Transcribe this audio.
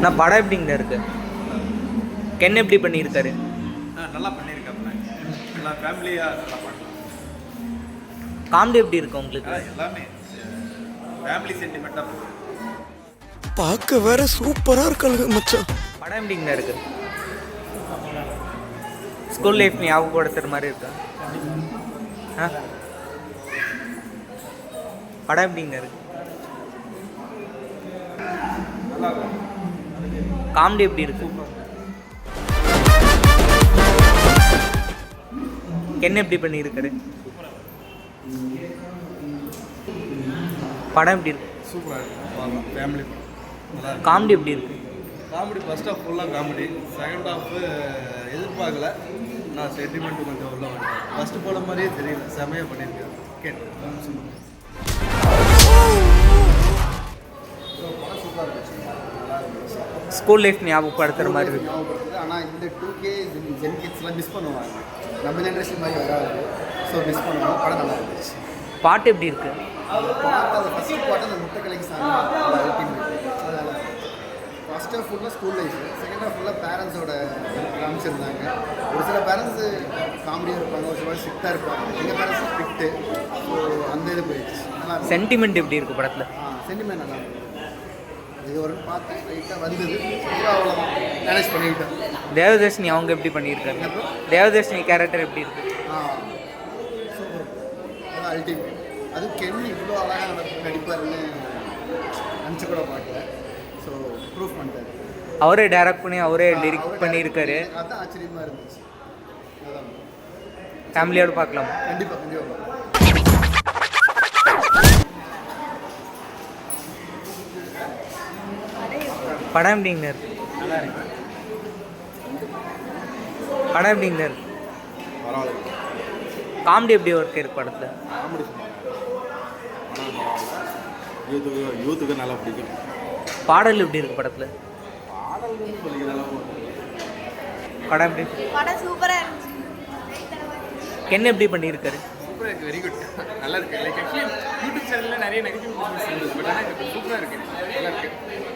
நான் படம் எப்படிங்க இருக்கு? கென் எப்படி பண்ணியிருக்காரு? நல்லா பண்ணியிருக்காங்க. நல்லா ஃபேமிலியாக நல்லா பண்ணலாம். காமெடி எப்படி இருக்கு உங்களுக்கு? எல்லாமே ஃபேமிலி சென்டிமெண்ட்டாக பார்க்க வேற சூப்பரா இருக்காங்க மச்சான். படம் எப்படிங்க இருக்கு? ஸ்கூல் லைஃப் ஞாபகப்படுத்துற மாதிரி இருக்கு. படம் எப்படிங்க இருக்கு? காமெடி எப்படி இருக்கு? என்ன எப்படி பண்ணியிருக்காரு? படம் எப்படி இருக்கு? சூப்பராக இருக்கும். ஃபேமிலி நல்லா இருக்கு. காமெடி எப்படி இருக்கு? காமெடி ஃபர்ஸ்ட் ஹாஃப் ஃபுல்லாக காமெடி, செகண்ட் ஹாஃப் எதிர்பார்க்கல. நான் சென்டிமெண்ட் கொஞ்சம் உள்ள வந்துட்டேன். ஃபஸ்ட்டு போன மாதிரியே தெரியல, செமையாக பண்ணியிருக்கேன். கேட்டேன் சொல்லுங்கள். ஸ்கூல் லைஃப் ஞாபகப்படுத்துற மாதிரி இருக்கு. ஆனால் இந்த 2K ஜென் கிட்ஸ்லாம் மிஸ் பண்ணுவாங்க. நம்ம ஜென்ரேஷன் மாதிரி வராது. ஸோ மிஸ் பண்ணுவோம். படம் நல்லா இருந்துச்சு. பாட்டு எப்படி இருக்கு? அது ஃபஸ்ட்டு பாட்டு அந்த முட்டை கலைக்கு சாங் ஃபஸ்ட் ஹாஃப் ஃபுல்லாக ஸ்கூல் லைஃப், செகண்ட் ஹாஃப் ஃபுல்லாக பேரண்ட்ஸோட காமிச்சிருந்தாங்க. ஒரு சில பேரண்ட்ஸு காமெடியாக இருப்பாங்க, ஒரு சில ஸ்ட்ரிக்டாக இருப்பாங்க. எங்கள் பேரண்ட்ஸ் ஸ்ட்ரிக்ட்டு. ஸோ அந்த இது போயிடுச்சு. நல்லா சென்டிமெண்ட் எப்படி இருக்கு படத்தில்? சென்டிமெண்ட் நல்லா இருக்கும். இது ஒரு பார்த்தேன், ரைட்டாக வந்தது. அவ்வளோதான் மேனேஜ் பண்ணிக்கிட்டேன். தேவதர்ஷினி அவங்க எப்படி பண்ணியிருக்காங்க? தேவதர்ஷினி கேரக்டர் எப்படி இருக்கு? சூப்பர். அதான் அல்டிமேட். அது கென் இவ்வளோ அழகாக நடிப்பாருன்னு நினச்சி கூட பார்க்கல. ஸோ ப்ரூவ் பண்ணிட்டாரு. அவரே டைரக்ட் பண்ணி அவரே லிரிக் பண்ணியிருக்காரு. அதான் ஆச்சரியமாக இருந்துச்சு. அதான் ஃபேமிலியோடு பார்க்கலாம். கண்டிப்பாக பார்க்கலாம். படம் எப்படிங்க இருக்கு? நல்லா இருக்கு. படம் எப்படிங்க இருக்கு? பரவாயில்ல. காமெடி எப்படி ஒர்க் இருக்கு படத்தில்? காமெடி யூத்துக்கு நல்லா பிடிக்கும். பாடல் எப்படி இருக்கு படத்தில்? பாடல்கள் சொல்லி நல்லா படம் எப்படி? படம் சூப்பராக இருந்துச்சு. என்ன எப்படி பண்ணியிருக்காரு? சூப்பராக இருக்குது. Very good. நல்லா இருக்குது. லைக் ஆக்சுவலி யூடியூப் சேனலில் நிறைய நெகட்டிவ் இருந்துச்சு. பட் ஆனால் சூப்பராக இருக்குது. நல்லா இருக்குது.